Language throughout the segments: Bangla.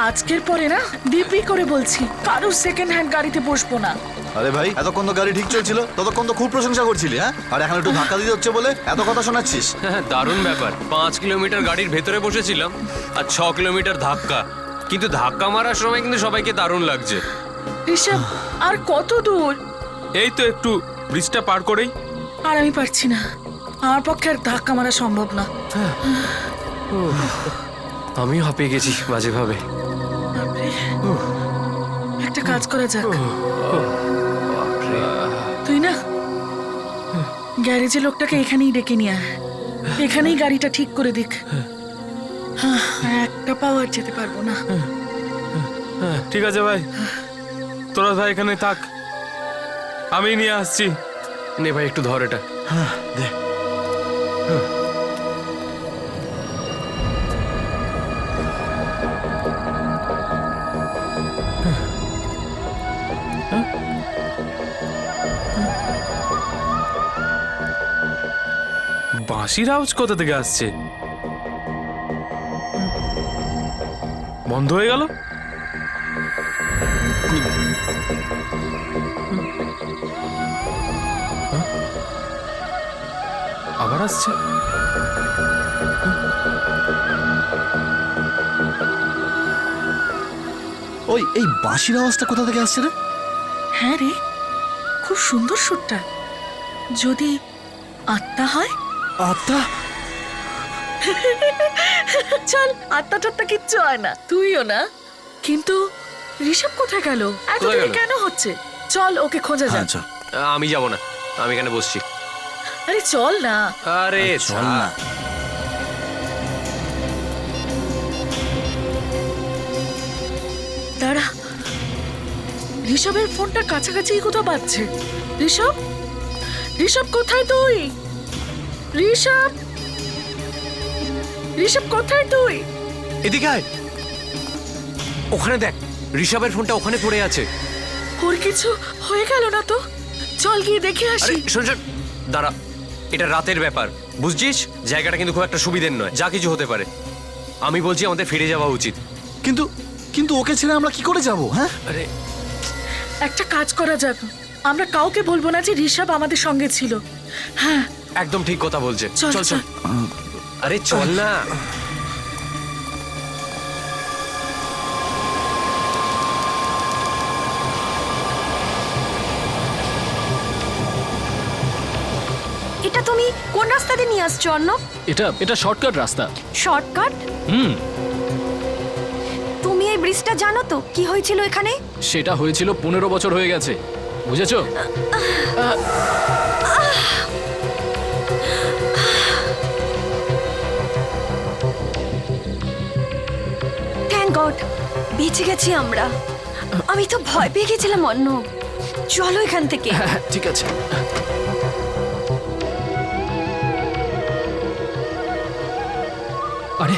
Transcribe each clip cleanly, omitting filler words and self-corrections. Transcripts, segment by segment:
আজকের পরে না দিব্যি করে বলছি কারোর সেকেন্ড হ্যান্ড গাড়িতে বসবো না। আরে ভাই, এতক্ষণ তো গাড়ি ঠিক চলছিল, ততক্ষণ তো খুব প্রশংসা করছিলি, হ্যাঁ? আর এখন একটু ধাক্কা দিতে হচ্ছে বলে এত কথা শোনাচ্ছিস? দারুণ ব্যাপার। 5 কিলোমিটার গাড়ির ভেতরে বসেছিলাম আর 6 কিলোমিটার ধাক্কা, কিন্তু ধাক্কা মারার সময় কিন্তু সবাইকে দারুণ লাগছে। ঋষভ, আর কত দূর? এই তো একটু ব্রিজটা পার করেই। আর আমি পারছি না, আমার পক্ষে আর ধাক্কা মারা সম্ভব না। আমিও হাঁপিয়ে গেছি বাজেভাবে। বাপরে। একটা কাজ করা যাক, তুই না গ্যারেজে লোকটাকে এখানেই ডেকে নিয়ে আয়, এখানেই গাড়িটা ঠিক করে দিক। একটা পাওয়ার যেতে পারবো না। ঠিক আছে ভাই, তোরা ভাই এখানে থাক, আমি নিয়ে আসছি। নে ভাই একটু ধর এটা। হ্যাঁ, দে। বাঁশির আওয়াজ কোথা থেকে আসছে? বন্ধ হয়ে গেল। আবার আসছে। ওই এই বাঁশির আওয়াজটা কোথা থেকে আসছে রে? হ্যাঁ রে, খুব সুন্দর সুরটা। যদি আত্মা হয়? আত্মা? চল, আত্মা টাত্মা কিচ্ছু হয় না, তুইও না। কিন্তু ঋষভ কোথায় গেল? এত কোথায় দেরি গেল? কেন হচ্ছে? চল ওকে খোঁজা যাক। আচ্ছা, আমি যাব না, আমি এখানে বসছি। আরে চল না। আরে চল না। দাঁড়া, ঋষভের ফোনটা কাছাকাছি কোথাও বাজছে। ঋষভ, ঋষভ কোথায় তুই? ঋষভ, ঋষভ কোথায় তুই? এদিকে আয়। ওখানে দেখ, ঋষভের ফোনটা ওখানে পড়ে আছে। ওর কিছু হয়ে গেল না তো? চল গিয়ে দেখে আরে আসি। শোন শোন, দাঁড়া, এটা রাতের ব্যাপার, বুঝছিস? জায়গাটা কিন্তু খুব একটা সুবিধের নয়, যা কিছু হতে পারে। আমি বলছি আমাদের ফিরে যাওয়া উচিত। কিন্তু কিন্তু ওকে ছেড়ে আমরা কি করে যাব? হ্যাঁ, আরে একটা কাজ করা যাক, আমরা কাউকে বলবো না যে ঋষভ আমাদের সঙ্গে ছিল। হ্যাঁ, একদম ঠিক কথা বলছে। চল চল চল। চল। আরে চল না। এটা তুমি কোন রাস্তা দিয়ে নিয়ে আসছো অর্ণব? এটা শর্টকাট রাস্তা। শর্টকাট? তুমি এই ব্রিজটা জানো তো কি হয়েছিল এখানে? সেটা হয়েছিল 15 বছর হয়ে গেছে, বুঝেছো? থ্যাংক গড, বেঁচে গেছি আমরা। আমি তো ভয় পেয়ে গেছিলাম অর্ণব। চলো এখান থেকে। হ্যাঁ, ঠিক আছে। আরে,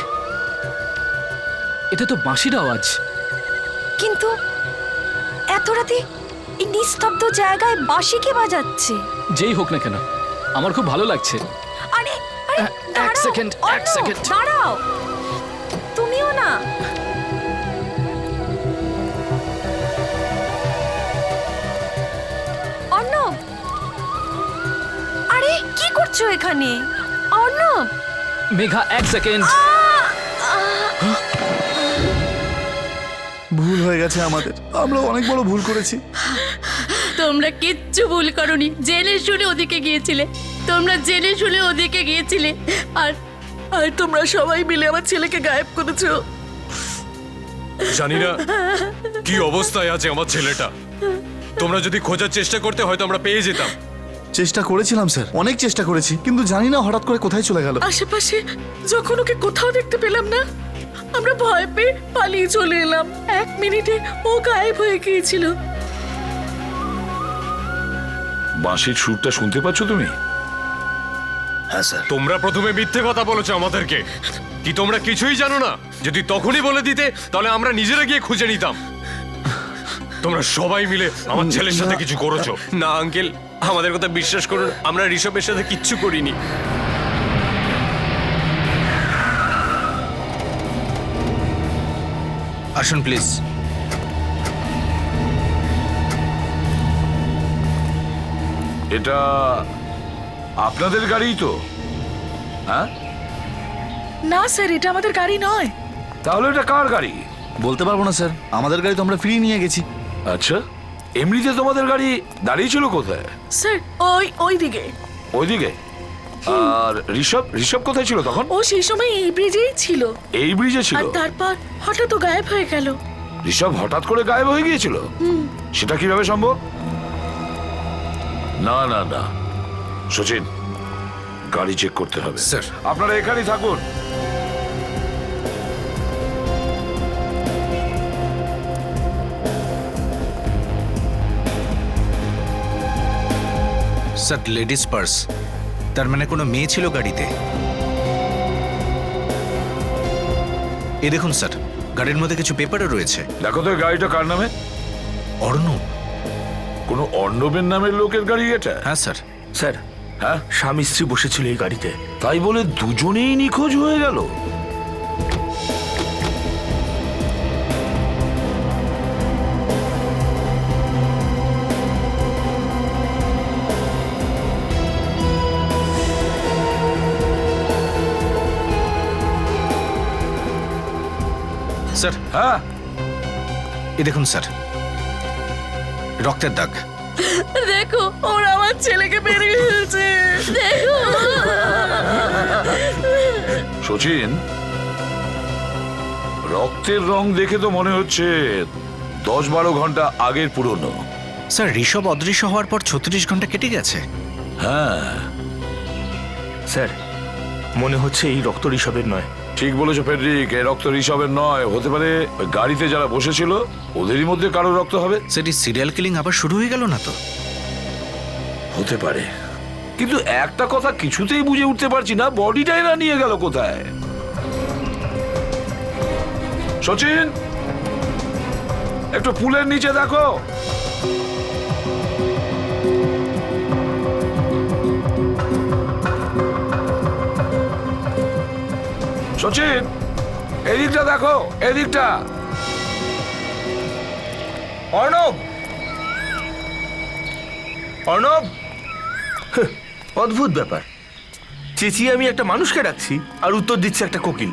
এটা তো বাঁশির আওয়াজ। কিন্তু এত রাতে এই নিস্তব্ধ জায়গায় বাঁশি কে বাজাচ্ছে? যেই হোক না কেন, আমার খুব ভালো লাগছে। আরে আরে এক দাঁড়াও, সেকেন্ড, এক অর্ণব, সেকেন্ড। দাঁড়াও, তুমিও না। অর্ণব, আরে কি করছো এখানে? অর্ণব, মেঘা, এক সেকেন্ড। ভুল হয়ে গেছে আমাদের, আমরা অনেক বড় ভুল করেছি। তোমরা কিচ্ছু ভুল করনি, জেনে শুনে ওদিকে গিয়েছিলে। তোমরা জেনে শুনে ওদিকে গিয়েছিলে, আর আর তোমরা সবাই মিলে আমার ছেলেকে গায়েব করেছো। জানি না কি অবস্থায় আছে আমার ছেলেটা। তোমরা যদি খোঁজার চেষ্টা করতে হয়তো আমরা পেয়ে যেতাম। চেষ্টা করেছিলাম স্যার, অনেক চেষ্টা করেছি, কিন্তু জানি না হঠাৎ করে কোথায় চলে গেল। আশেপাশে যখন ওকে কোথাও দেখতে পেলাম না, আমরা ভয় পেয়ে পালিয়ে চলে এলাম। 1 মিনিটে ও গায়েব হয়ে গিয়েছিল। বাঁশির সুরটা শুনতে পাচ্ছ তুমি? হ্যাঁ স্যার। তোমরা প্রথমে মিথ্যে কথা বলেছো আমাদেরকে। কি তোমরা কিছুই জানো না? যদি তখনই বলে দিতে তাহলে আমরা নিজেরা গিয়ে খুঁজে নিতাম। তোমরা সবাই মিলে আমার ছেলের সাথে কিছু করেছো। না আঙ্কেল, আমাদের কথা বিশ্বাস করুন, আমরা ঋষভের সাথে কিচ্ছু করিনি। আসুন প্লিজ। এটা আপনাদের গাড়িই তো? হ্যাঁ, না স্যার, এটা আমাদের গাড়ি নয়। তাহলে এটা কার গাড়ি? বলতে পারবো না স্যার, আমাদের গাড়ি তো আমরা ফিরিয়ে নিয়ে গেছি। আচ্ছা, এমনিতে তোমাদের গাড়ি দাঁড়িয়ে ছিল কোথায়? স্যার ওই দিকে। ওইদিকে? আর ঋষভ ঋষভ কোথায় ছিল তখন? ও সেই সময় এই ব্রিজেই ছিল, এই ব্রিজে ছিল? আর তারপর হঠাৎ ও গায়েব হয়ে গেল। ঋষভ হঠাৎ করে গায়েব হয়ে গিয়েছিল? সেটা কিভাবে সম্ভব? না না না, সচিন, গাড়ি চেক করতে হবে। স্যার। আপনারা এখানেই থাকুন। Sir, ladies purse. তার মানে কোনো মেয়ে ছিল গাড়িতে। এ দেখুন স্যার, গাড়ির মধ্যে কিছু পেপারও রয়েছে। দেখো তো এই গাড়িটা কার নামে? অর্ণব। কোনো অর্ণবের নামের লোকের গাড়ি এটা? হ্যাঁ স্যার। স্যার, হ্যাঁ, স্বামী স্ত্রী বসেছিল এই গাড়িতে। তাই বলে দুজনেই নিখোঁজ হয়ে গেল? স্যার, হ্যাঁ, এ দেখুন স্যার, রক্তের দাগ। দেখো, ওরা আমার ছেলেকে মেরে ফেলছে। দেখো। সচিন, রক্তের রং দেখে তো মনে হচ্ছে 10-12 ঘন্টা আগের পুরনো। স্যার, ঋষভ অদৃশ্য হওয়ার পর 36 ঘন্টা কেটে গেছে। হ্যাঁ, স্যার, মনে হচ্ছে এই রক্ত ঋষভের নয়। ঠিক বলেছো ফেডরিক, এই রক্ত ঋষভের নয়। হতে পারে ওই গাড়িতে যারা বসেছিল ওদেরই মধ্যে কারো রক্ত হবে। সেটি সিরিয়াল কিলিং আবার শুরু হয়ে গেল না তো? হতে পারে, কিন্তু একটা কথা কিছুতেই বুঝে উঠতে পারছি না, বডিটাই না নিয়ে গেল কোথায়? সচিন, একটু পুলের নিচে দেখো। সচিন, এদিকটা দেখো, এদিকটা। অর্ণব! অর্ণব! অদ্ভুত ব্যাপার, চেঁচিয়ে আমি একটা মানুষকে ডাকছি আর উত্তর দিচ্ছে একটা কোকিল।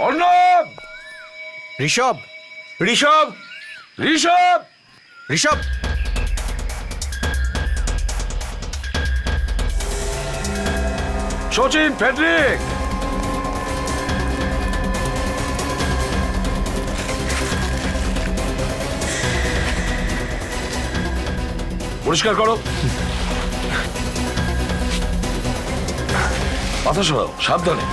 অর্ণব! ঋষভ! ঋষভ! ঋষভ! ঋষভ! সচিন, ফেডরিক! পরিষ্কার করো। মাথা সরাও, সাবধানে।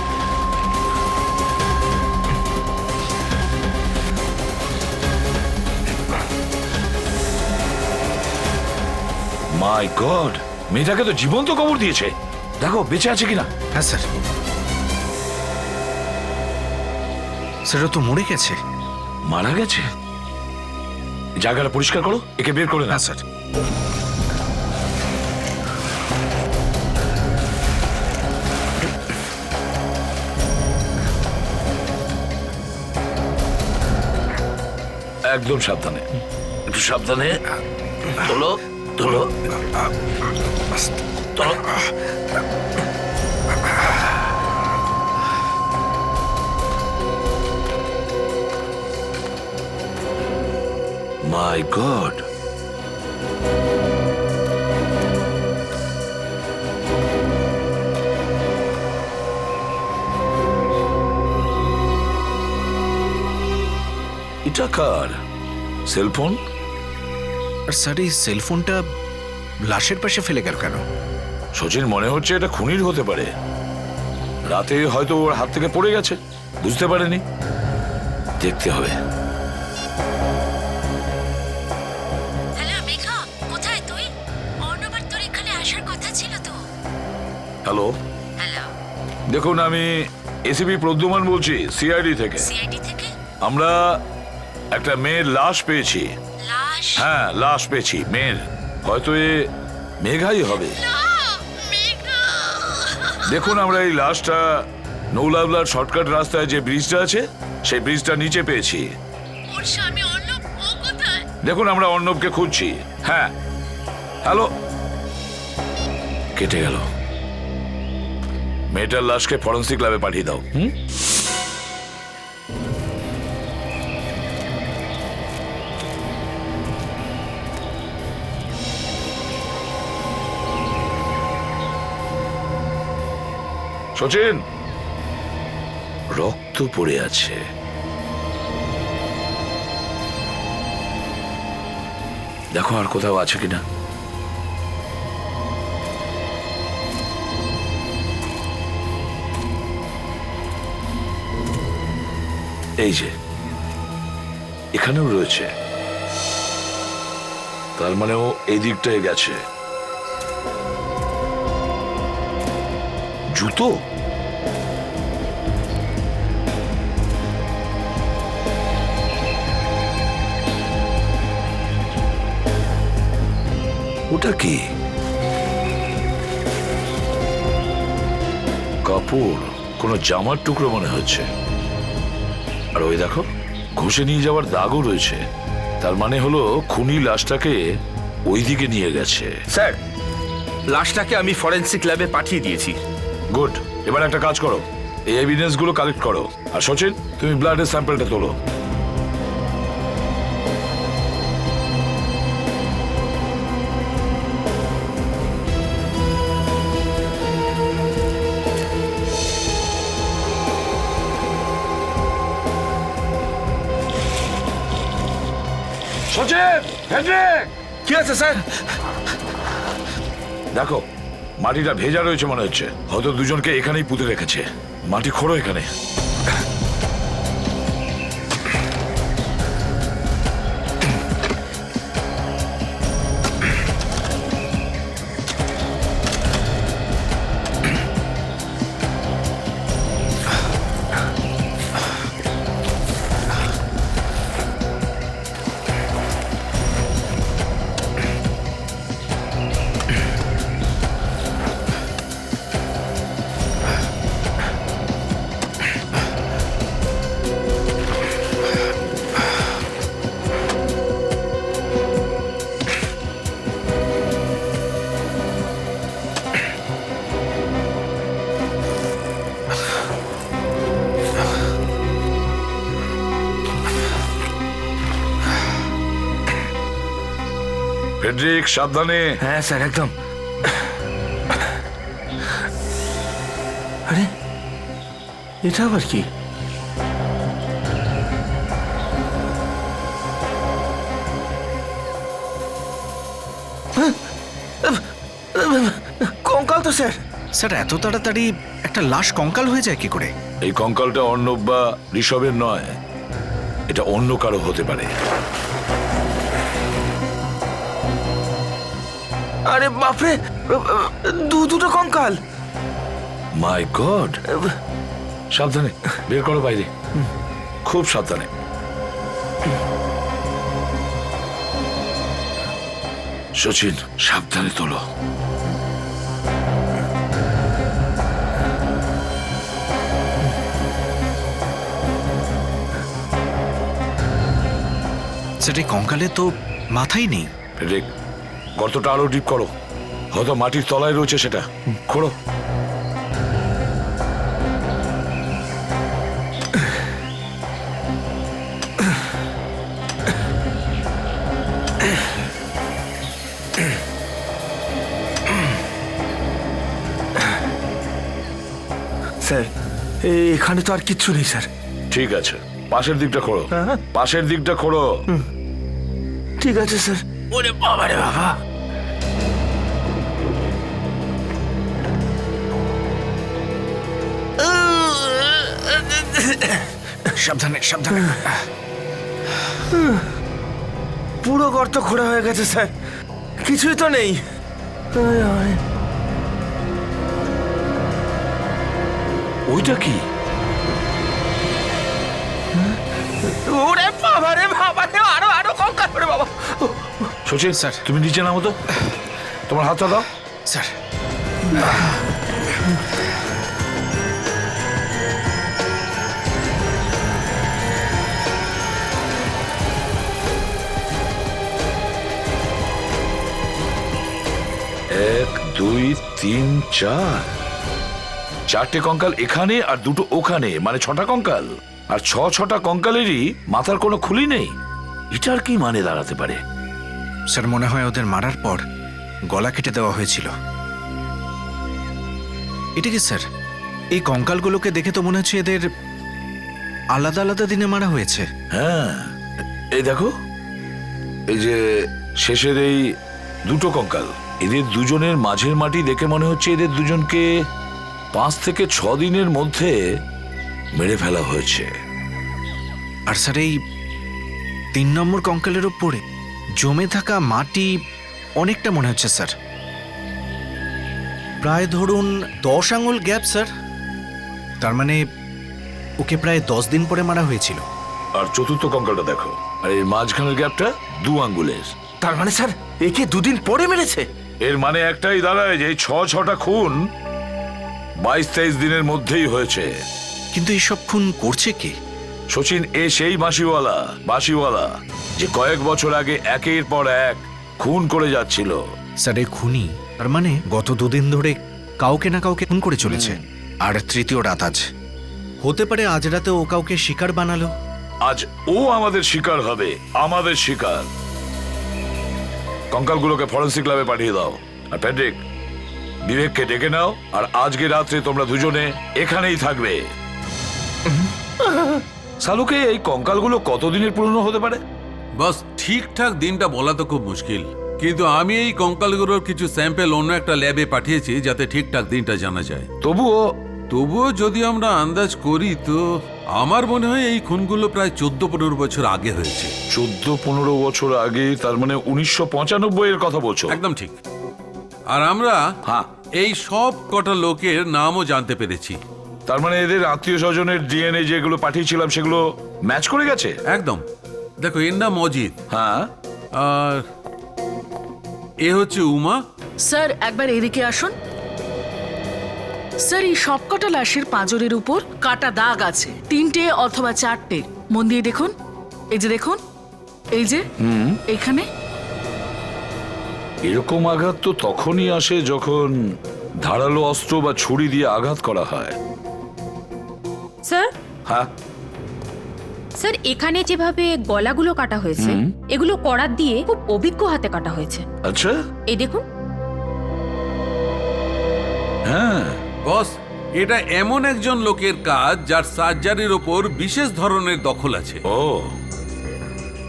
মাই গড, মেয়েটাকে তো জীবন্ত কবর দিয়েছে। দেখো বেঁচে আছে কিনা। হ্যাঁ স্যার। স্যার, ও তো মরে গেছে। মারা গেছে? জায়গাটা পরিষ্কার করো, একে বের করে না। হ্যাঁ স্যার। একদম সাবধানে, একটু সাবধানে। তোলো, তোলো, তোলো। মাই গড, এটা কার সেলফোন? আর স্যার, এই সেলফোনটা লাশের পাশে ফেলে গেল কেন? সচিন, মনে হচ্ছে এটা খুনির হতে পারে। রাতে হয়তো ওর হাত থেকে পড়ে গেছে, বুঝতে পারেনি। দেখতে হবে। হ্যালো মেঘা, কোথায় তুই? অর্ণব আর তোর এখানে আসার কথা ছিল তো। হ্যালো, হ্যালো, দেখুন, আমি এসিপি প্রদ্যুমান বলছি, সিআইডি থেকে। সিআইডি থেকে? আমরা একটা মেয়ের লাশ পেয়েছি। লাশ? হ্যাঁ, লাশ পেয়েছি মেয়ের। হয়তো এ মেঘাই হবে। দেখুন, আমরা এই লাশটা নৌলাবলার শর্টকাট রাস্তায় যে ব্রিজটা আছে সেই ব্রিজটা নিচে পেয়েছি। ওর স্বামী অর্ণব ও কোথায়? দেখুন আমরা অর্ণবকে খুঁজছি। হ্যাঁ, হ্যালো, কেটে গেল। মেয়েটার লাশকে ফরেন্সিক ল্যাবে পাঠিয়ে দাও। সচিন, রক্ত পড়ে আছে। দেখো আর কোথাও আছে কিনা। এই যে এখানেও রয়েছে, তার মানে ও এই দিকটায় গেছে। জুতো? ওটা কি? কাপড়, কোনো জামার টুকরো মনে হচ্ছে। আর ওই দেখো, ঘষে নিয়ে যাওয়ার দাগও রয়েছে। তার মানে হলো খুনি লাশটাকে ওইদিকে নিয়ে গেছে। স্যার, লাশটাকে আমি ফরেন্সিক ল্যাবে পাঠিয়ে দিয়েছি। গুড। এবার একটা কাজ করো, এই এভিডেন্স গুলো কালেক্ট করো। আর সচিন, তুমি ব্লাডের স্যাম্পলটা তোলো। সচিন, হেড্রিক! কি আছে স্যার? দেখো, মাটিটা ভেজা রয়েছে মনে হচ্ছে। হয়তো দুজনকে এখানেই পুঁতে রেখেছে। মাটি খোঁড়ো এখানে। ফেডরিক, সাবধানে। হ্যাঁ স্যার, একদম। আরে, এটা আবার কি? কঙ্কাল তো স্যার। স্যার, এত তাড়াতাড়ি একটা লাশ কঙ্কাল হয়ে যায় কি করে? এই কঙ্কালটা অর্ণব বা ঋষভের নয়, এটা অন্য কারো হতে পারে। আরে বাপরে, দুটো কঙ্কাল! মাই গড! সাবধানে বের করো বাইরে, খুব সাবধানে। সচিন, সাবধানে তোলো। স্যার, এই কঙ্কালে তো মাথাই নেই। ফেডরিক, গর্তটা আরো ডিপ করো। হয়তো মাটির তলায় রয়েছে সেটা। খোঁড়ো। স্যার, এখানে তো আর কিচ্ছু নেই স্যার। ঠিক আছে, পাশের দিকটা খোঁড়ো। পাশের দিকটা খোঁড়ো। ঠিক আছে স্যার। ওরে বাবা রে বাবা! সাবধানে, সাবধানে। পুরো গর্ত খোঁড়া হয়ে গেছে স্যার, কিছুই তো নেই। ওইটা কি? ওরে বাবা রে বাবা রে, আরো কঙ্কাল! ওরে বাবা! সচিন স্যার, তুমি নিচে নামো তো, তোমার হাতটা দাও। স্যার, তিন, চারটে কঙ্কাল এখানে আর দুটো ওখানে, মানে 6টা কঙ্কাল। আর 6টা কঙ্কালেরই মাথার কোনো খুলি নেই। এটার কি মানে দাঁড়াতে পারে? স্যার মনে হয় ওদের মারার পর গলা কেটে দেওয়া হয়েছিল। এটা কি স্যার? এই কঙ্কালগুলোকে দেখে তো মনে হচ্ছে এদের আলাদা আলাদা দিনে মারা হয়েছে। হ্যাঁ, এই দেখো, এই যে শেষের এই দুটো কঙ্কাল, এদের দুজনের মাঝের মাটি দেখে মনে হচ্ছে এদের দুজনকে 5 থেকে 6 দিনের মধ্যে মেরে ফেলা হয়েছে। আর স্যার এই 3 নম্বর কঙ্কালের ওপরে জমে থাকা মাটি অনেকটা মনে হচ্ছে স্যার, প্রায় ধরুন 10 আঙুল গ্যাপ স্যার। তার মানে ওকে প্রায় 10 দিন পরে মারা হয়েছিল। আর চতুর্থ কঙ্কালটা দেখো, আর এর মাঝখানের গ্যাপটা 2 আঙ্গুলের। তার মানে স্যার একে 2 দিন পরে মেরেছে। এর মানে একটাই দাঁড়ায় যে 6টা খুন 22-23 দিনের মধ্যেই হয়েছে। কিন্তু এইসব খুন করছে কে? সচিন, এ সেই বাঁশিওয়ালা যে কয়েক বছর আগে একের পর এক খুন করে যাচ্ছিল। স্যার এই খুনি তার মানে গত 2 দিন ধরে কাউকে না কাউকে খুন করে চলেছে। আর তৃতীয় রাত আজ, হতে পারে আজ রাতে ও কাউকে শিকার বানালো। আজ ও আমাদের শিকার হবে, আমাদের শিকার। কঙ্কালগুলোকে ফরেন্সিক ল্যাবে পাঠিয়ে দাও। আর প্যাট্রিক, বিবেককে ডেকে নাও। আর আজকে রাত্রে তোমরা দুজনে এখানেই থাকবে। সালুকে, এই কঙ্কালগুলো কতদিনের পুরনো হতে পারে? বাস ঠিকঠাক দিনটা বলা তো খুব মুশকিল, কিন্তু আমি এই কঙ্কালগুলোর কিছু স্যাম্পেল অন্য একটা ল্যাবে পাঠিয়েছি যাতে ঠিকঠাক দিনটা জানা যায়। তবুও যদি আমরা আন্দাজ করি তো আমার মনে হয় এই খুনগুলো প্রায় 14-15 বছর আগে হয়েছে। 14-15 বছর আগে? তার মানে 1995 এর কথা বলছো? একদম ঠিক। আর আমরা এই সব কটা লোকের নামও জানতে পেরেছি। তার মানে এদের আত্মীয় স্বজনের ডিএনএ যেগুলো পাঠিয়েছিলাম সেগুলো ম্যাচ করে গেছে? একদম। দেখো, এর নাম অজিত। হ্যাঁ। আর এ হচ্ছে উমা। স্যার একবার এদিকে আসুন। স্যার এই সবকটা লাশের পাঁজরের উপর কাটা দাগ আছে, 3টে অথবা 4টে। মন দিয়ে দেখুন, এই যে দেখুন, এই যে এখানে। এরকম আঘাত তো তখনই আসে যখন ধারালো অস্ত্র বা ছুরি দিয়ে আঘাত করা হয়। স্যার, হ্যাঁ স্যার এখানে যেভাবে গলাগুলো কাটা হয়েছে এগুলো করাত দিয়ে খুব অভিজ্ঞ হাতে কাটা হয়েছে। আচ্ছা, এই দেখুন। হ্যাঁ বস, এটা এমন একজন লোকের কাজ যার সার্জারির ওপর বিশেষ ধরনের দখল আছে। ও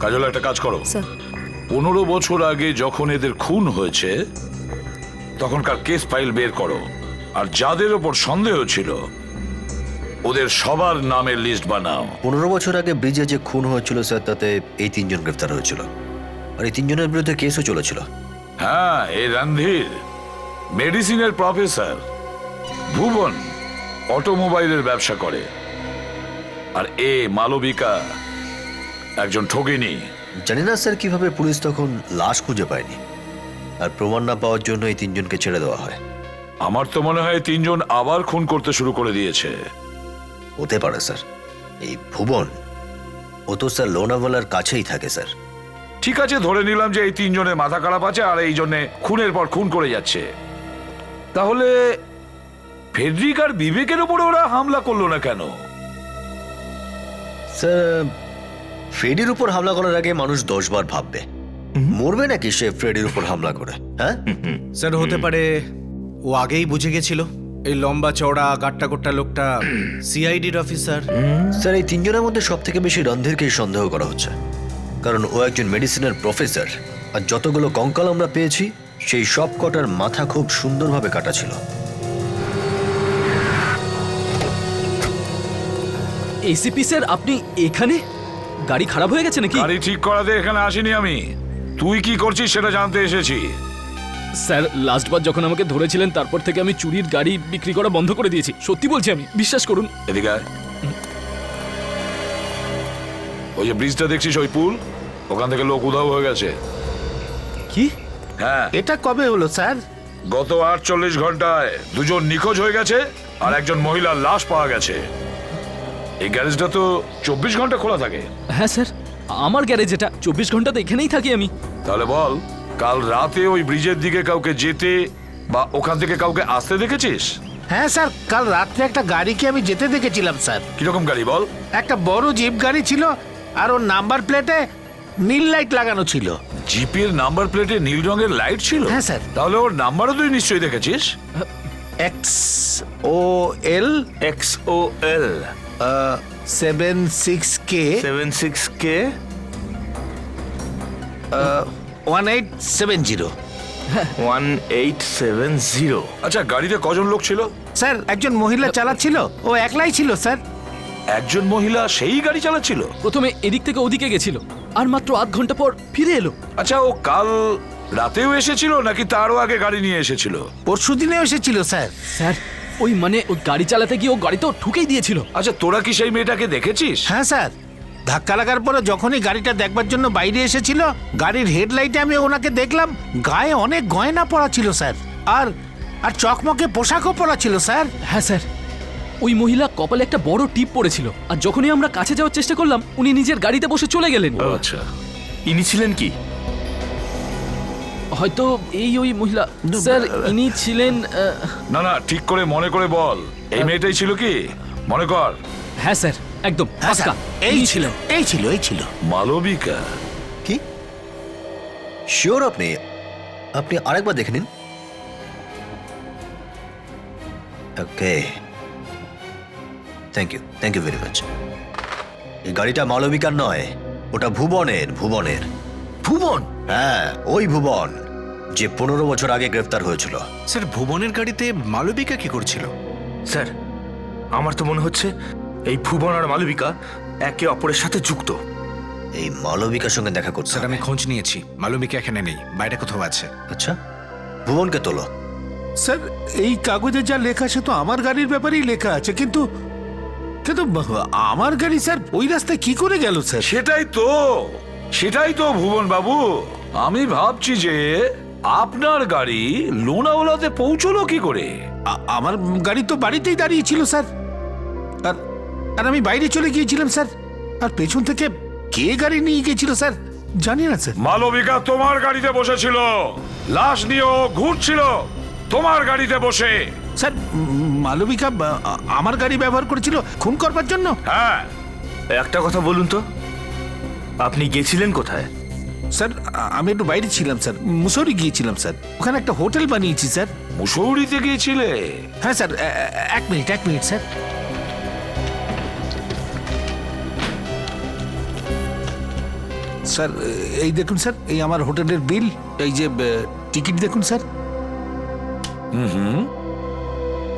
কাজল, একটা কাজ করো। 15 বছর আগে যখন এদের খুন হয়েছে তখনকার কেস ফাইল বের করো, আর যাদের ওপর সন্দেহ ছিল ওদের সবার নামের লিস্ট বানাও। 15 বছর আগে ব্রিজে যে খুন হয়েছিল স্যার, তাতে এই 3 জন গ্রেফতার হয়েছিল, আর এই 3 জনের বিরুদ্ধে কেসও চলেছিল। হ্যাঁ, এই রণধীর মেডিসিনের প্রফেসর, ভুবন অটোমোবাইলের ব্যবসা করে, আর এ মালবিকা একজন ঠগিনী। জানি না স্যার কিভাবে পুলিশ তখন লাশ খুঁজে পায়নি, আর প্রমাণ না পাওয়ার জন্য এই 3 জনকে ছেড়ে দেওয়া হয়। আমার তো মনে হয় 3 জন আবার খুন করতে শুরু করে দিয়েছে। হতে পারে স্যার। এই ভুবন, ও তো স্যার লোনাওয়ালার কাছেই থাকে স্যার। ঠিক আছে, ধরে নিলাম যে এই 3 জনের মাথা খারাপ আছে আর এই জন্য খুনের পর খুন করে যাচ্ছে। তাহলে ফেডরিক আর বিবেকের উপরে ওরা হামলা করলো না কেন? স্যার, ফ্রেডির উপর হামলা করার আগে মানুষ 10 বার ভাববে, মরবে নাকি সে ফ্রেডির উপর হামলা করে। হ্যাঁ স্যার, হতে পারে ও আগেই বুঝে গেছিল এই লম্বা চওড়া গাট্টা গোট্টা লোকটা সিআইডির অফিসার। স্যার, এই 3 জনের মধ্যে সব থেকে বেশি রণধীরকেই সন্দেহ করা হচ্ছে, কারণ ও একজন মেডিসিনের প্রফেসর, আর যতগুলো কঙ্কাল আমরা পেয়েছি সেই সব কটার মাথা খুব সুন্দরভাবে কাটা ছিল। এসিপি স্যার, আপনি এখানে? গাড়ি খারাপ হয়ে গেছে নাকি? গাড়ি ঠিক করাতে এখানে আসিনি আমি, তুই কি করছিস সেটা জানতে এসেছি। স্যার, লাস্টবার যখন আমাকে ধরেছিলেন তারপর থেকে আমি চুরির গাড়ি বিক্রি করা বন্ধ করে দিয়েছি। সত্যি বলছি, আমি বিশ্বাস করুন। এদিকে আয়। ওই যে ব্রিজটা দেখছিস, ওই পুল, ওখান থেকে লোক উধাও হয়ে গেছে। কি? হ্যাঁ। এটা কবে হলো স্যার? গত 48 ঘন্টায় 2 জন নিখোঁজ হয়ে গেছে আর একজন মহিলার লাশ পাওয়া গেছে। এই গ্যারেজটা তো 24 ঘন্টা খোলা থাকে। হ্যাঁ স্যার, আমার গ্যারেজ এটা, 24 ঘন্টা তো এখানেই থাকি আমি। তাহলে বল, কাল রাতে ওই ব্রিজের দিকে কাউকে যেতে বা ওখান থেকে কাউকে আসতে দেখেছিস? হ্যাঁ স্যার, কাল রাত্রে একটা গাড়িকে আমি যেতে দেখেছিলাম স্যার। কিরকম গাড়ি বল? একটা বড় জিপ গাড়ি ছিল, আর ওর নাম্বার প্লেটে নীল লাইট লাগানো ছিল। জিপের নাম্বার প্লেটে নীল রঙের লাইট ছিল? হ্যাঁ, স্যার। তাহলে ওর নাম্বারও তুই নিশ্চয়ই দেখেছিস। XOL XOL 76K 76K 1870। 1870। আচ্ছা, গাড়িতে কজন লোক ছিল? স্যার, একজন মহিলা চালাচ্ছিল, ও একলাই ছিল স্যার। একজন মহিলা সেই গাড়ি চালাচ্ছিল? প্রথমে এদিক থেকে ওদিকে গেছিল, আর মাত্র আধ ঘন্টা পর ফিরে এলো। আচ্ছা, ও কাল রাতেও এসেছিল নাকি তারও আগে গাড়ি নিয়ে এসেছিল? পরশু দিনেও এসেছিল স্যার। স্যার, ওই গাড়ি চালাতে গিয়ে ও গাড়ি তো ঠুকেই দিয়েছিল। আচ্ছা, তোরা কি সেই মেয়েটাকে দেখেছিস? হ্যাঁ স্যার, ধাক্কা লাগার পরে যখনই গাড়িটা দেখবার জন্য বাইরে এসেছিল, গাড়ির হেডলাইটে আমি ওনাকে দেখলাম। গায়ে অনেক গয়না পরা ছিল স্যার, আর আর চকমকে পোশাকও পরা ছিল স্যার। হ্যাঁ স্যার, ওই মহিলা কপালে একটা বড় টিপ পড়েছিল, আর যখনই আমরা কাছে যাওয়ার চেষ্টা করলাম উনি নিজের গাড়িতে বসে চলে গেলেন। আচ্ছা, ইনি ছিলেন কি? হয়তো ওই মহিলা। স্যার, ইনি ছিলেন না না, ঠিক করে মনে করে বল, এই মেয়েটাই ছিল কি? মনে কর। হ্যাঁ স্যার, একদম হ্যাঁ পাক্কা স্যার, এই ছিল। মালবিকা? কি শিওর আপনি? আপনি আরেকবার দেখে নিন। ওকে, থ্যাংক ইউ ভেরি মাচ। এই গাড়িটা মালবিকার নয়, ওটা ভুবনের। ভুবন? হ্যাঁ, ওই ভুবন যে 15 বছর আগে গ্রেফতার হয়েছিল। স্যার, ভুবনের গাড়িতে মালবিকা কি করছিল? স্যার, আমার তো মনে হচ্ছে এই ভুবন আর মালবিকা একে অপরের সাথে যুক্ত। এই মালবিকার সঙ্গে দেখা করছে। স্যার, আমি খোঁজ নিয়েছি, মালবিকা এখানে নেই, বাইরে কোথাও আছে। আচ্ছা, ভুবনকে তোলো। স্যার, এই কাগজে যা লেখা সে তো আমার গাড়ির ব্যাপারেই লেখা আছে, কিন্তু আমার গাড়ি স্যার ওই রাস্তায় কি করে গেল স্যার? সেটাই তো ভুবন বাবু, আমি ভাবছি যে আপনার গাড়ি লোনাওলাতে পৌঁছলো কি করে? আমার গাড়ি তো বাড়িতেই দাঁড়িয়ে ছিল স্যার, আর আমি বাইরে চলে গিয়েছিলাম স্যার। আর পেছন থেকে কে গাড়ি নিয়ে গিয়েছিল স্যার জানি না স্যার। মালবিকা তোমার গাড়িতে বসেছিল, লাশ নিয়ে ও ঘুরছিল তোমার গাড়িতে বসে। স্যার, মালবিকা আমার গাড়ি ব্যবহার করেছিল খুন করবার জন্য? হ্যাঁ। একটা কথা বলুন তো, আপনি গেছিলেন কোথায়? স্যার, আমি একটু বাইরে ছিলাম স্যার, মুসৌরি গিয়েছিলাম স্যার, ওখানে একটা হোটেল বানিয়েছি স্যার। মুসৌরিতে গিয়েছিলে? হ্যাঁ স্যার, এক মিনিট স্যার। স্যার, এই দেখুন স্যার, এই আমার হোটেলের বিল, এই যে টিকিট দেখুন স্যার।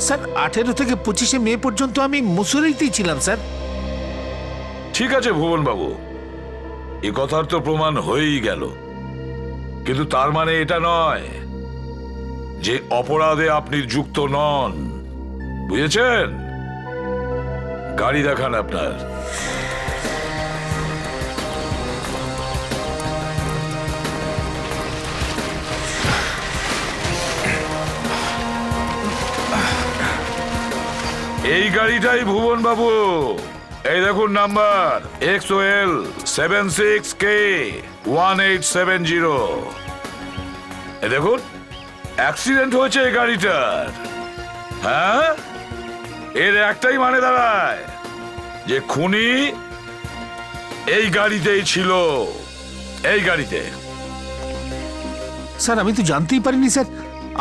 স্যার, 18 থেকে 25 মে পর্যন্ত আমি মুসৌরিতেই ছিলাম স্যার। ঠিক আছে ভুবন বাবু, এ কথার তো প্রমাণ হয়েই গেল, কিন্তু তার মানে এটা নয় যে অপরাধে আপনি যুক্ত নন, বুঝেছেন? গাড়ি দেখান আপনার। এই গাড়িটাই ভুবন বাবু, এই দেখুন নাম্বার XOL 76K 1870। এই দেখুন, অ্যাক্সিডেন্ট হয়েছে এই গাড়িটার। হ্যাঁ, এর একটাই মানে দাঁড়ায় যে খুনি এই গাড়িতেই ছিল, এই গাড়িতে। স্যার, আমি তো জানতেই পারিনি স্যার,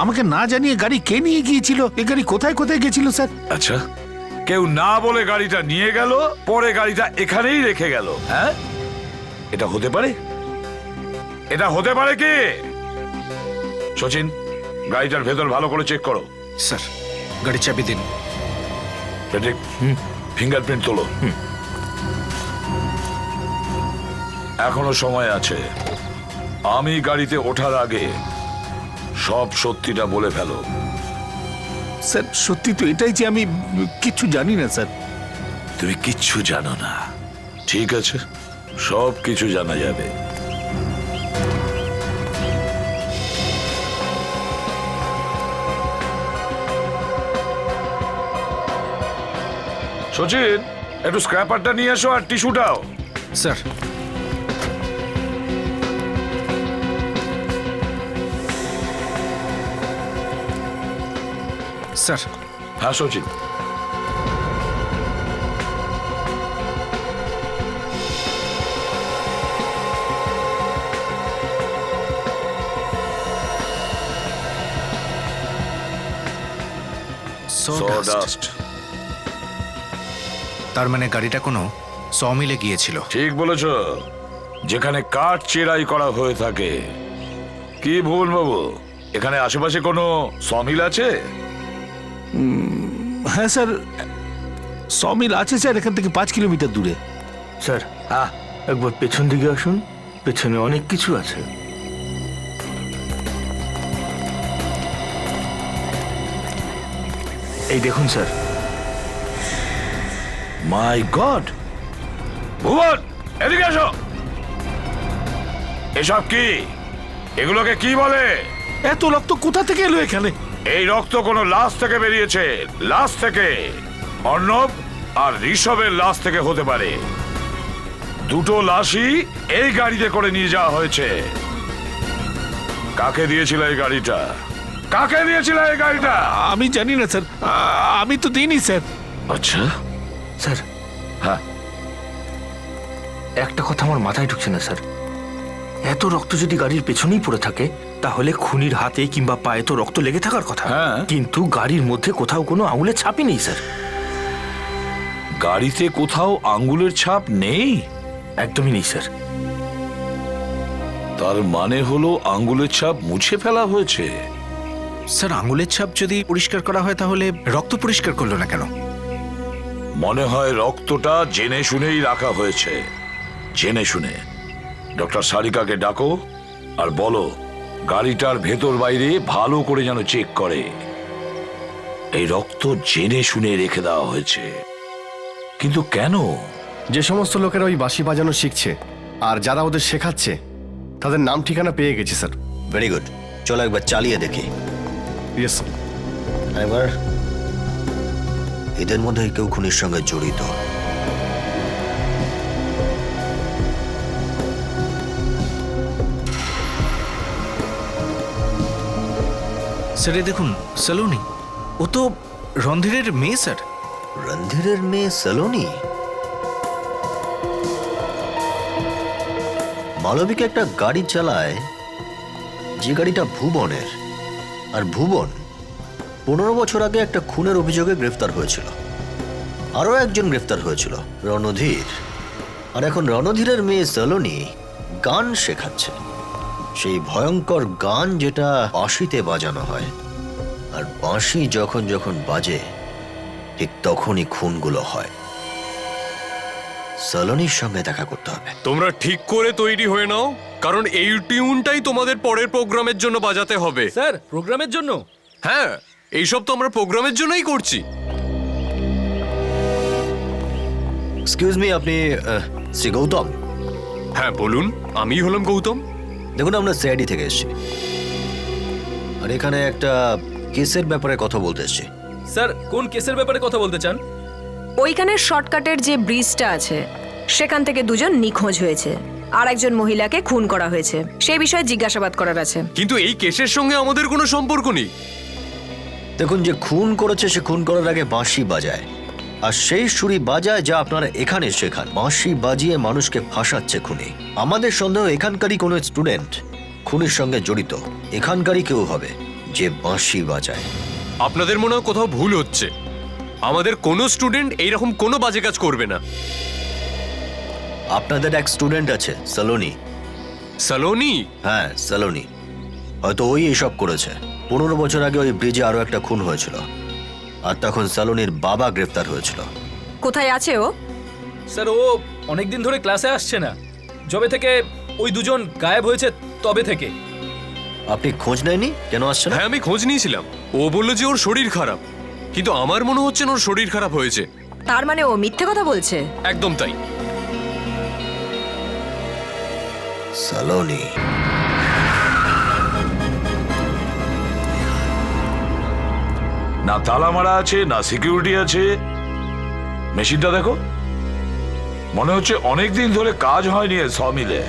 আমাকে না জানিয়ে গাড়ি কে নিয়ে গিয়েছিল, এই গাড়ি কোথায় গেছিল স্যার? আচ্ছা, কেউ না বলে গাড়িটা নিয়ে গেল, পরে গাড়িটা এখানেই রেখে গেল। হ্যাঁ, এটা হতে পারে? কি সচিন, গাড়িটার ভেতর ভালো করে চেক করো। স্যার, গাড়ির চাবি দিন। ফিঙ্গারপ্রিন্ট তোলো। এখনো সময় আছে, আমি গাড়িতে ওঠার আগে সব সত্যিটা বলে ফেলো। স্যার, সত্যি তো এটাই যে আমি কিচ্ছু জানি না স্যার। তুমি কিচ্ছু জানো না? ঠিক আছে, সব কিছু জানা যাবে। সচিন, একটু স্ক্র্যাপারটা নিয়ে এসো আর টিস্যুটাও। Sir, sir. হ্যাঁ সচিন, Sawdust। তার মানে গাড়িটা কোনো সমিলে গিয়েছিল। ঠিক বলেছ, যেখানে কাঠ চেরাই করা হয়ে থাকে। কি ভুবন বাবু, এখানে আশেপাশে কোনো সমিল আছে? হ্যাঁ স্যার, সমিল আছে স্যার, এখান থেকে 5 কিলোমিটার দূরে। স্যার একবার পেছন দিকে আসুন, পেছনে অনেক কিছু আছে। এই দেখুন স্যার। মাই গড! ভুবন, এদিকে এসো। এসব কি? এগুলোকে কি বলে? এত রক্ত কোথা থেকে এলো এখানে? এই রক্ত কোনো লাশ থেকে বেরিয়েছে, লাশ থেকে। অর্ণব আর ঋষভের লাশ থেকে হতে পারে। দুটো লাশই এই গাড়িতে করে নিয়ে যাওয়া হয়েছে। কাকে দিয়েছিল এই গাড়িটা? কাকে দিয়েছিল এই গাড়িটা? আমি জানি না স্যার, আমি তো দিইনি স্যার। আচ্ছা স্যার হ্যাঁ, একটা কথা আমার মাথায় ঢুকছে না স্যার। এত রক্ত যদি গাড়ির পেছনেই পড়ে থাকে, তাহলে খুনির হাতে কিংবা পায়ে তো রক্ত লেগে থাকার কথা। হ্যাঁ। কিন্তু গাড়ির মধ্যে কোথাও কোনো আঙুলের ছাপই নেই স্যার। গাড়িতে কোথাও আঙ্গুলের ছাপ নেই? একদমই নেই স্যার। তার মানে হলো আঙ্গুলের ছাপ মুছে ফেলা হয়েছে। স্যার, আঙুলের ছাপ যদি পরিষ্কার করা হয় তাহলে রক্ত পরিষ্কার করলো না কেন? মনে হয় রক্তটা জেনে শুনেই রাখা হয়েছে। জেনে শুনে। ডক্টর সারিকাকে ডাকো আর বলো গাড়িটার ভেতর বাইরে ভালো করে যেন চেক করে। এই রক্ত জেনে শুনে রেখে দেওয়া হয়েছে। কিন্তু কেন? যে সমস্ত লোকেরা ওই বাঁশি বাজানো শিখছে আর যারা ওদের শেখাচ্ছে, তাদের নাম ঠিকানা পেয়ে গেছি স্যার। ভেরি গুড, চলো একবার চালিয়ে দেখি। Yes sir. এবার এদের মধ্যে কেউ খুনির সঙ্গে জড়িত। স্যার, দেখুন সলোনি, ও তো রণধীরের মেয়ে স্যার। রণধীরের মেয়ে সলোনি? মালবিকা একটা গাড়ি চালায়, যে গাড়িটা ভুবনের। আর ভুবন 15 বছর আগে একটা খুনের অভিযোগে গ্রেফতার হয়েছিল। আরো একজন গ্রেফতার হয়েছিল, রণধীর। আর এখন রণধীরের মেয়ে সলোনি গান শেখাচ্ছে, সেই ভয়ঙ্কর গান যেটা বাঁশিতে বাজানো হয়। আর বাঁশি যখন যখন বাজে, ঠিক তখনই খুনগুলো হয়। সলোনির সঙ্গে দেখা করতে হবে। তোমরা ঠিক করে তৈরি হয়ে নাও, কারণ এই টিউনটাই তোমাদের পরের প্রোগ্রামের জন্য বাজাতে হবে। স্যার, প্রোগ্রামের জন্য? হ্যাঁ, এইসব তো আমরা প্রোগ্রামের জন্যই করছি। এক্সকিউজ মি, আপনি শ্রী গৌতম? হ্যাঁ বলুন, আমি হলাম গৌতম। দেখুন, আমরা সিআইডি থেকে এসেছি, আর এখানে একটা কেসের ব্যাপারে কথা বলতে এসেছি। স্যার, কোন কেসের ব্যাপারে কথা বলতে চান? ওইখানে শর্টকাটের যে ব্রিজটা আছে, সেখান থেকে দুজন নিখোঁজ হয়েছে, আর একজন মহিলাকে খুন করা হয়েছে। সেই বিষয়ে জিজ্ঞাসাবাদ করার আছে। কিন্তু এই কেসের সঙ্গে আমাদের কোনো সম্পর্ক নেই। দেখুন, যে খুন করেছে সে খুন করার আগে বাঁশি বাজায়, আর সেই সুরি বাজায় যা আপনারা এখানে শেখান। বাঁশি বাজিয়ে মানুষকে ফাঁসাচ্ছে খুনি। আমাদের সন্দেহ এখানকারই কোনো স্টুডেন্ট খুনির সঙ্গে জড়িত। এখানকারই কেউ হবে যে বাঁশি বাজায়। আপনাদের মনে হয় কোথাও ভুল হচ্ছে। আমাদের কোনো স্টুডেন্ট এইরকম কোনো বাজে কাজ করবে না। আপনাদের এক স্টুডেন্ট আছে, সলোনি। সলোনি? হ্যাঁ, সলোনি। হয়তো ওই এসব করেছে। 15 বছর আগে ওই ব্রিজে আরো একটা খুন হয়েছিল, আর তখন সলোনির বাবা গ্রেফতার হয়েছিল। কোথায় আছে ও? স্যার, ও অনেকদিন ধরে ক্লাসে আসছে না। যবে থেকে ওই দুজন গায়েব হয়েছে তবে থেকে। আপনি খোঁজ নেয়নি? কেন আসছে না? হ্যাঁ, আমি খোঁজ নিয়েছিলাম। ও বলল যে ওর শরীর খারাপ, কিন্তু আমার মনে হচ্ছে না ওর শরীর খারাপ হয়েছে। তার মানে ও মিথ্যে কথা বলছে? একদম তাই। সলোনি। না তালা মারা আছে, না সিকিউরিটি আছে। মেশিনটা দেখো, মনে হচ্ছে অনেকদিন ধরে কাজ হয়নি এ সমিলে।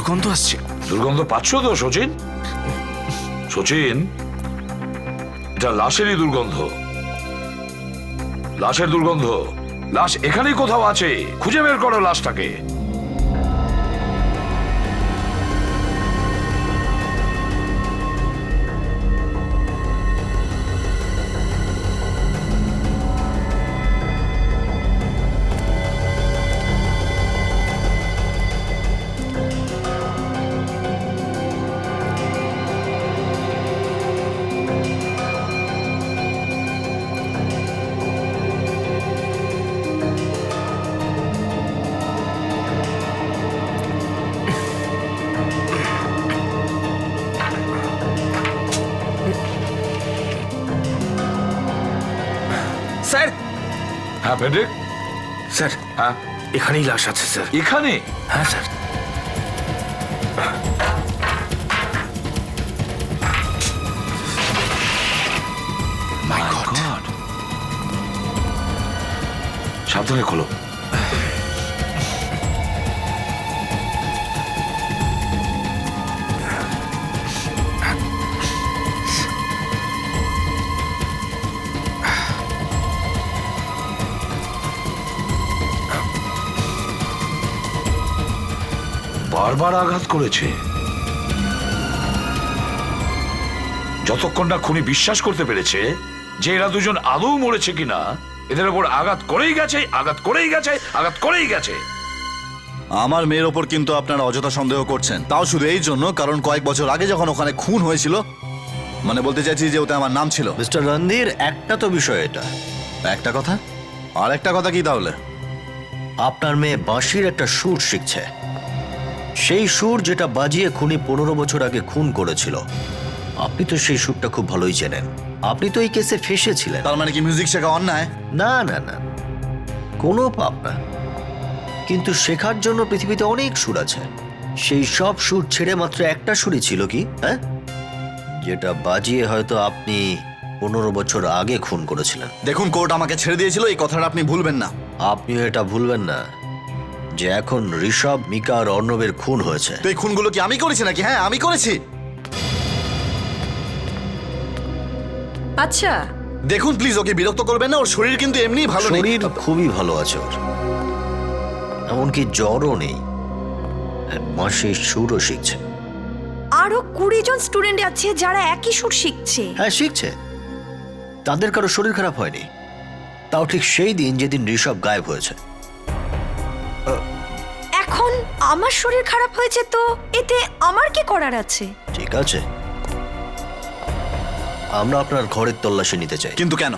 দুর্গন্ধ আসছে। দুর্গন্ধ পাচ্ছ তো সচিন? সচিন, এটা লাশেরই দুর্গন্ধ। লাশের দুর্গন্ধ। লাশ এখানেই কোথাও আছে, খুঁজে বের করো লাশটাকে। স্যার। হ্যাঁ ফেডরিক? স্যার, হ্যাঁ এখানেই লাশ আছে স্যার। এখানে? হ্যাঁ স্যার। মাই গড। সাবধানে খোলো। বারবার আঘাত করেছে। যতক্ষণ না খুনি বিশ্বাস করতে পেরেছে যে এরা দুজন আদৌ মরেছে কিনা, এদের উপর আঘাত করেই গেছে, আঘাত করেই গেছে, আঘাত করেই গেছে। আমার মেয়ের ওপর কিন্তু আপনারা অযথা সন্দেহ করছেন, তাও শুধু এই জন্য কারণ কয়েক বছর আগে যখন ওখানে খুন হয়েছিল, মানে বলতে চাইছি যে ওতে আমার নাম ছিল। মিস্টার রণধীর, একটা তো বিষয় এটা। একটা কথা? আর একটা কথা কি তাহলে? আপনার মেয়ে বাঁশির একটা সুর শিখছে, সেই সুর যেটা বাজিয়ে খুনি 15 বছর আগে খুন করেছিল। আপনি তো সেই সুরটা খুব ভালোই চেনেন, আপনি তো এই কেসে ফেসেছিলেন। তার মানে কি মিউজিক শেখা অন্যায়? না না না, কোনো পাপ না, কিন্তু শেখার জন্য পৃথিবীতে অনেক সুর আছে। সেই সব সুর ছেড়ে মাত্র একটা সুরই ছিল কি, হ্যাঁ, যেটা বাজিয়ে হয়তো আপনি 15 বছর আগে খুন করেছিলেন। দেখুন, কোর্ট আমাকে ছেড়ে দিয়েছিল, এই কথাটা আপনি ভুলবেন না। আপনিও এটা ভুলবেন না যে এখন ঋষভ, মিকা আর অর্ণবের খুন হয়েছে। তো এই খুনগুলো কি আমি করেছি নাকি? হ্যাঁ, আমি করেছি। আচ্ছা, দেখুন প্লিজ, ওকে বিরক্ত করবেন না, ওর শরীর কিন্তু এমনিই ভালো নেই। শরীর খুবই ভালো আছে ওর, এমনকি জ্বরও নেই, মাসে সুরও শিখছে। আরো 20 জন স্টুডেন্ট আছে যারা একই সুর শিখছে। হ্যাঁ শিখছে, তাদের কারো শরীর খারাপ হয়নি, তাও ঠিক সেই দিন যেদিন ঋষভ গায়েব হয়েছে। এখন আমার শরীর খারাপ হয়েছে, তো এতে আমার কি করার আছে? ঠিক আছে, আমরা আপনার ঘরের তল্লাশি নিতে চাই। কিন্তু কেন?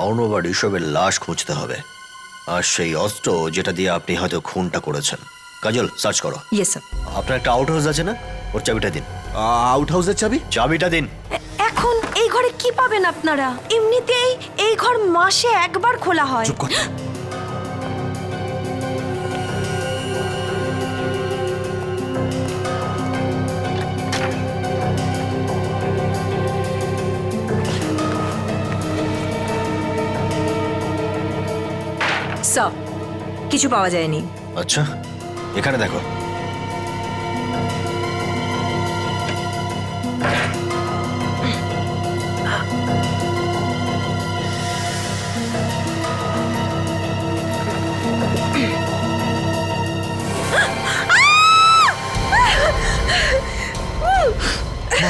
অর্ণব আর ঋষভের লাশ খুঁজতে হবে, আর সেই অস্ত্র যেটা দিয়ে আপনি হয়তো খুনটা করেছেন। কাজল, সার্চ করো। Yes sir. আপনার একটা আউট হাউস আছে না, ওর চাবিটা দিন। আউট হাউসের চাবি? চাবিটা দিন। এখন এই ঘরে কি পাবেন আপনারা? এমনিতেই এই ঘর মাসে একবার খোলা হয়। চুপ কর। স্যার, কিছু পাওয়া যায়নি। আচ্ছা, এখানে দেখো।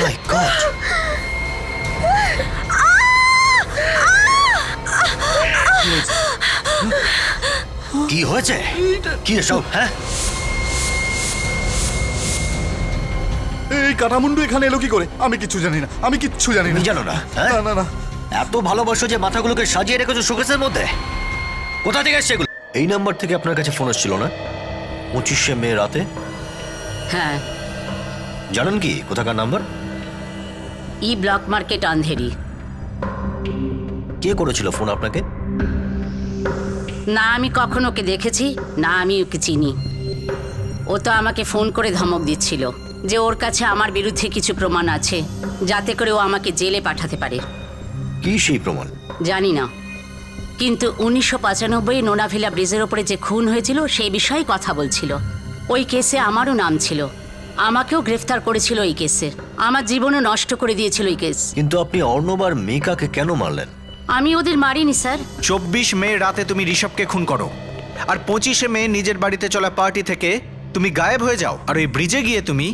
My God! কি হয়েছে? কি এসব? হ্যাঁ, এই কাটামুন্ডু এখানে এলো কি করে? আমি কিচ্ছু জানি না, আমি কিচ্ছু জানি না। তুমি জানো না? না না না। এত ভালোবাসো যে মাথাগুলোকে সাজিয়ে রেখেছো শোকেসের মধ্যে? কোথা থেকে এসছে এগুলো? এই নাম্বার থেকে আপনার কাছে ফোন এসেছিল না 25শে মে রাতে? হ্যাঁ। জানেন কি কোথাকার number? E block market, Andheri. কে করেছিল ফোন আপনাকে? না আমি কখনো ওকে দেখেছি, না আমি ওকে চিনি। ও তো আমাকে ফোন করে ধমক দিচ্ছিল যে ওর কাছে আমার বিরুদ্ধে কিছু প্রমাণ আছে, যাতে করে ও আমাকে জেলে পাঠাতে পারে। কি সেই প্রমাণ? জানি না, কিন্তু 1995 নোনাভিলা ব্রিজের ওপরে যে খুন হয়েছিল সেই বিষয়ে কথা বলছিল। ওই কেসে আমারও নাম ছিল, আমাকেও গ্রেফতার করেছিল এই কেসে, আমার জীবনও নষ্ট করে দিয়েছিল এই কেস। কিন্তু আপনি অর্ণব আর মিকাকে কেন মারলেন? আমি ওদের মারিনি স্যার। 24 মে রাতে তুমি ঋষভকে খুন করো, আর 25 মে নিজের বাড়িতে চলা পার্টি থেকে তুমি গায়েব হয়ে যাও, আর ওই ব্রিজে গিয়ে তুমি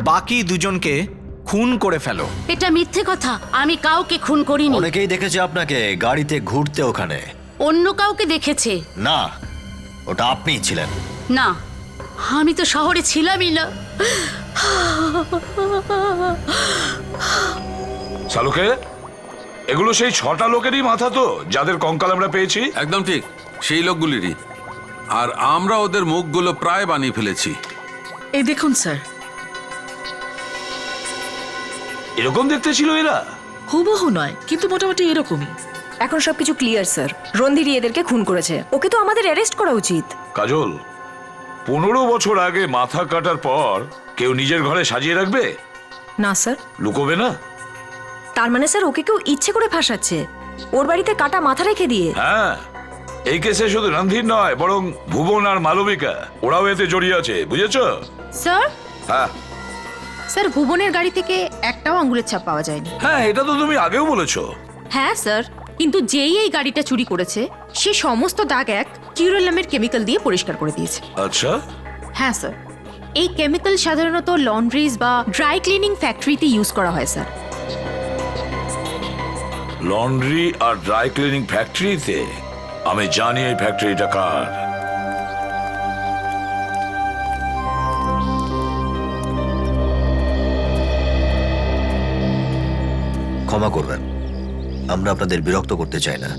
বাকি দুজনকে খুন করে ফেলো। এটা মিথ্যে কথা, আমি কাউকে খুন করিনি। অনেকেই দেখেছে আপনাকে গাড়িতে ঘুরতে ওখানে। অন্য কাউকে দেখেছে। না, ওটা আপনিই ছিলেন। না, আমি তো শহরে ছিলামই না। শালুকে, এগুলো সেই 6টা লোকেরই মাথা তো, যাদের কঙ্কাল আমরা পেয়েছি? একদম ঠিক, সেই লোকগুলিরই। আর আমরা ওদের মুখগুলো প্রায় বানিয়ে ফেলেছি। এই দেখুন স্যার, এরকম দেখতে ছিল এরা? হুবহু নয়, কিন্তু মোটামুটি এরকমই। এখন সবকিছু ক্লিয়ার স্যার। রন্ধিরি এদেরকে খুন করেছে, ওকে তো আমাদের অ্যারেস্ট করা উচিত। কাজল, 15 বছর আগে মাথা কাটার পর কেউ নিজের ঘরে সাজিয়ে রাখবে? না স্যার। লুকোবে না? তার মানে স্যার ওকে কেউ ইচ্ছে করে ফাঁসাচ্ছে, ওর বাড়িতে কাটা মাথা রেখে দিয়ে। হ্যাঁ, এই কেসে শুধু রণধীর নয়, বরং ভুবন আর মালবিকা ওরাও এতে জড়িয়ে আছে, বুঝেছো? স্যার, হ্যাঁ স্যার ভুবনের গাড়ি থেকে একটাও আঙ্গুলের ছাপ পাওয়া যায়নি। হ্যাঁ, এটা তো তুমি আগেও বলেছো। হ্যাঁ স্যার, কিন্তু যেই এই গাড়িটা চুরি করেছে সে সমস্ত দাগ এক কিউরেলামের কেমিক্যাল দিয়ে পরিষ্কার করে দিয়েছে। আচ্ছা। হ্যাঁ স্যার, এই কেমিক্যাল সাধারণত লন্ড্রিজ বা ড্রাই ক্লিনিং ফ্যাক্টরিতে ইউজ করা হয় স্যার। লন্ড্রি আর ড্রাই ক্লিনিং ফ্যাক্টরিতে? আমি জানি এই ফ্যাক্টরিটা কার। ক্ষমা করবেন, আমরা আপনাদের বিরক্ত করতে চাই না,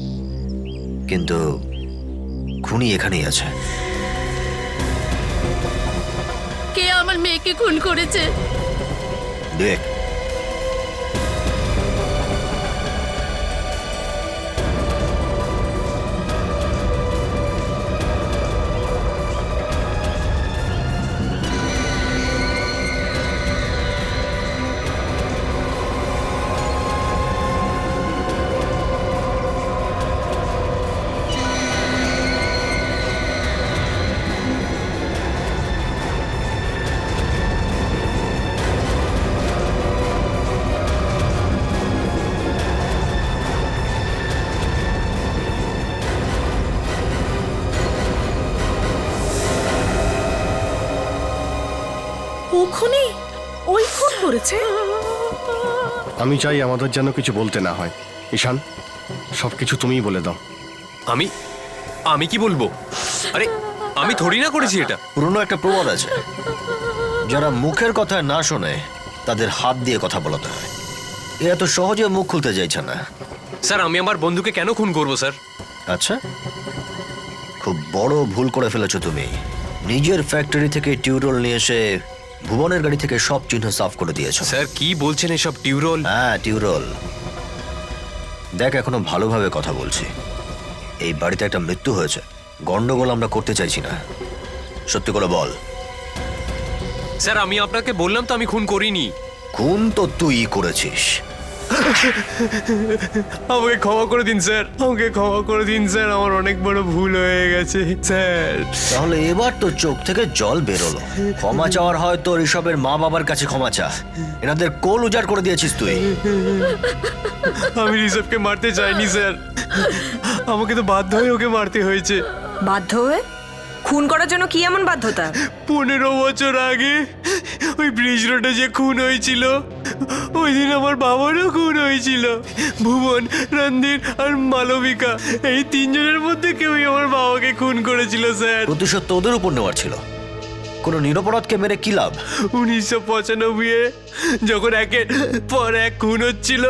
কিন্তু খুনি এখানেই আছে। কে আমার মেয়েকে খুন করেছে? দেখ, ও খুনি, ওই খুন করেছে। আমি চাই আমাদের যেন কিছু বলতে না হয়। ঈশান, সবকিছু তুমিই বলে দাও। আমি কি বলবো? আরে আমি থোড়ি না করেছি এটা। পুরনো একটা প্রবাদ আছে, যারা মুখের কথা না শোনে তাদের হাত দিয়ে কথা বলাতে হয়। এ এত সহজে মুখ খুলতে চাইছে না। স্যার, আমি আমার বন্ধুকে কেন খুন করবো স্যার? আচ্ছা, খুব বড় ভুল করে ফেলেছো তুমি। নিজের ফ্যাক্টরি থেকে টিউরোল নিয়ে এসে ভুবনের গাড়ি থেকে সব চিহ্ন সাফ করে দিয়েছো। স্যার কি বলছেন এসব? টিউরোল? হ্যাঁ, টিউরোল। দেখ, এখনো ভালোভাবে কথা বলছি। এই বাড়িতে একটা মৃত্যু হয়েছে, গন্ডগোল আমরা করতে চাইছি না। সত্যি করে বল। স্যার, আমি আপনাকে বললাম তো আমি খুন করিনি। খুন তো তুই করেছিস। আমাকে ক্ষমা করে দিন স্যার, আমাকে ক্ষমা করে দিন স্যার, আমার অনেক বড় ভুল হয়ে গেছে স্যার। তাহলে এবার তো চোখ থেকে জল বেরোলো। ক্ষমা চাওয়ার হয় তো ঋষভের মা বাবার কাছে ক্ষমা চা। এনাদের কোল উজাড় করে দিয়েছিস তুই। আমি ঋষভকে মারতে চাইনি স্যার, আমাকে তো বাধ্য হয়ে ওকে মারতে হয়েছে। বাধ্য হয়ে? খুন করার জন্য কি এমন বাধ্যতা? 15 বছর আগে ওই ব্রিজ রোডে যে খুন হয়েছিল, ওই দিন আমার বাবারও খুন হয়েছিল। ভুবন, রণধীর আর মালবিকা, এই 3 জনের মধ্যে কেউই আমার বাবাকে খুন করেছিল স্যার। প্রতিশোধ তোদের উপর নেওয়ার ছিল। কোনো নিরপরাধকে মেরে কি লাভ? 1995-এ যখন একের পর এক খুন হচ্ছিল,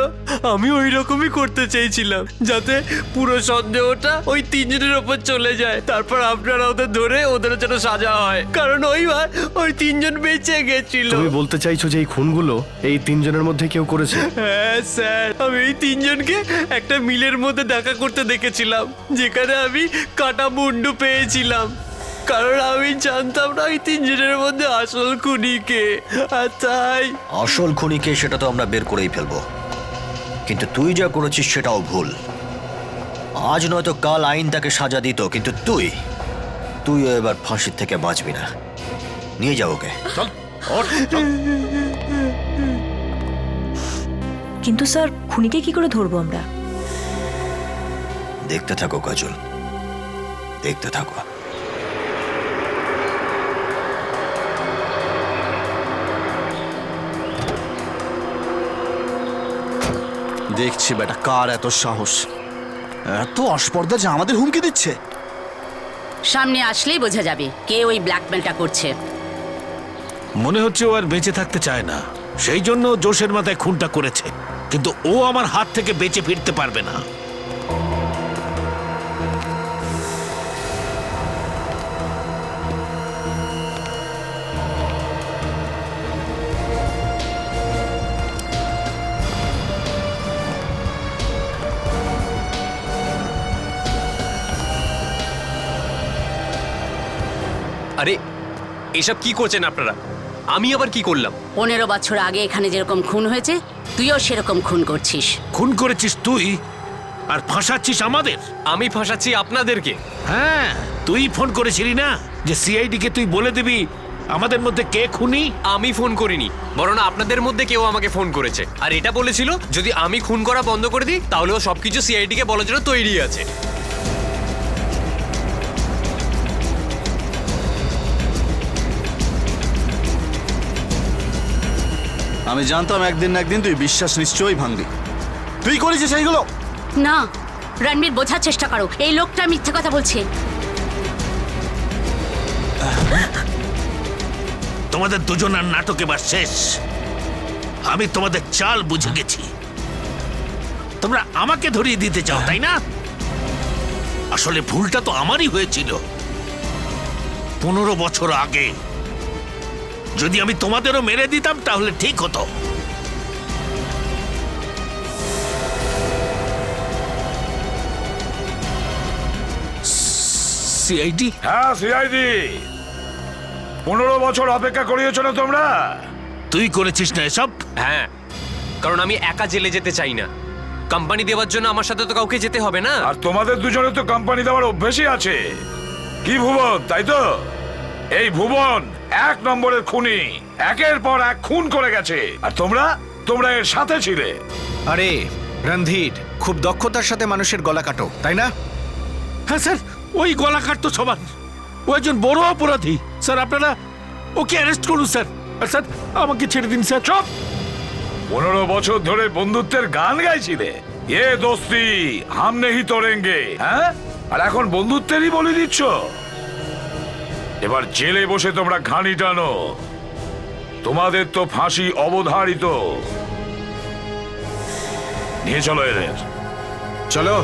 আমি ওই রকমই করতে চেয়েছিলাম, যাতে পুরো সন্দেহটা ওই 3 জনের ওপর চলে যায়। তারপর আপনারা ওদের ধরে ওদের যেন সাজা হয়, কারণ ওইবার ওই 3 জন বেঁচে গেছিল। তুমি বলতে চাইছো যে এই খুনগুলো এই 3 জনের মধ্যে কেউ করেছে? হ্যাঁ স্যার, আমি এই 3 জনকে একটা মিলের মধ্যে দেখা করতে দেখেছিলাম, যেখানে আমি কাটা মুন্ডু পেয়েছিলাম। কারণ আমি জানতাম না ওই 3 জনের মধ্যে আসল খুনিকে। আর তাই আসল খুনিকে সেটা তো আমরা বের করেই ফেলবো, কিন্তু তুই যা করেছিস সেটাও ভুল। আজ নয়তো কাল আইন তাকে সাজা দিত, কিন্তু তুই এবার ফাঁসির থেকে বাঁচবি না। নিয়ে যাও ওকে। চল ওঠ, চল। কিন্তু স্যার খুনিকে কি করে ধরবো আমরা? দেখতে থাকো কাজল, দেখতে থাকো। দেখছি বেটা কার এত সাহস, এত অস্পর্ধা যে আমাদের হুমকি দিচ্ছে। সামনে আসলেই বোঝা যাবে কে ওই ব্ল্যাকমেলটা করছে। মনে হচ্ছে ও আর বেঁচে থাকতে চায় না, সেই জন্য জোশের মাথায় খুনটা করেছে। কিন্তু ও আমার হাত থেকে বেঁচে ফিরতে পারবে না। আরে এসব কি করছেন আপনারা? আমি আবার কি করলাম? 15 বছর আগে এখানে যেরকম খুন হয়েছে তুইও সেরকম খুন করছিস। খুন করেছিস তুই আর ফাঁসাচ্ছিস আমাদের। আমি ফাঁসাচ্ছি আপনাদেরকে? হ্যাঁ, তুই ফোন করেছিলি না যে সিআইডি কে তুই বলে দিবি আমাদের মধ্যে কে খুনি? আমি ফোন করিনি, বরং আপনাদের মধ্যে কেউ আমাকে ফোন করেছে। আর এটা বলেছিল যদি আমি খুন করা বন্ধ করে দিই তাহলে ও সবকিছু সিআইডি কে বলার জন্য তৈরি আছে। আমি জানতাম একদিন না একদিন তুই বিশ্বাস নিশ্চয়ই ভাঙবি। তুই করেছিস সেইগুলো? না রণবীর, বোঝার চেষ্টা করো, এই লোকটা মিথ্যে কথা বলছে। তোমাদের দুজনের নাটক এবার শেষ। আমি তোমাদের চাল বুঝে গেছি। তোমরা আমাকে ধরিয়ে দিতে চাও, তাই না? আসলে ভুলটা তো আমারই হয়েছিল 15 বছর আগে। যদি আমি তোমাদেরও মেরে দিতাম তাহলে ঠিক হতো। সিআইডি? হ্যাঁ সিআইডি। 15 বছর অপেক্ষা করিয়েছ না তোমরা? তুই করেছিস না এসব? হ্যাঁ, কারণ আমি একা জেলে যেতে চাই না। কোম্পানি দেওয়ার জন্য আমার সাথে তো কাউকে যেতে হবে না। আর তোমাদের দুজনের তো কোম্পানি দেওয়ার অভ্যেসই আছে। কি ভুবন, তাই তো? এই ভুবন 1 নম্বরের খুনি, একের পর এক খুন করে গেছে। আর তোমরা এর সাথে ছিলে। আরে রণধীর, খুব দক্ষতার সাথে মানুষের গলা কাটো, তাই না? হ্যাঁ স্যার, ওই গলা কাটতো সবার। ও একজন বড় অপরাধী স্যার। আপনারা ওকে অ্যারেস্ট করুন স্যার। আর স্যার আমাকে ছেড়ে দিন স্যার। চুপ! 15 বছর ধরে বন্ধুত্বের গান গাইছিলে, এ দোস্তি হাম নেহি তোরেঙ্গে, হ্যাঁ? আর এখন বন্ধুত্বেরই বলে দিচ্ছ। এবার জেলে বসে তোমরা ঘানি টানো। তোমাদের তো ফাঁসি অবধারিত। নিয়ে চলো এদের। চলো।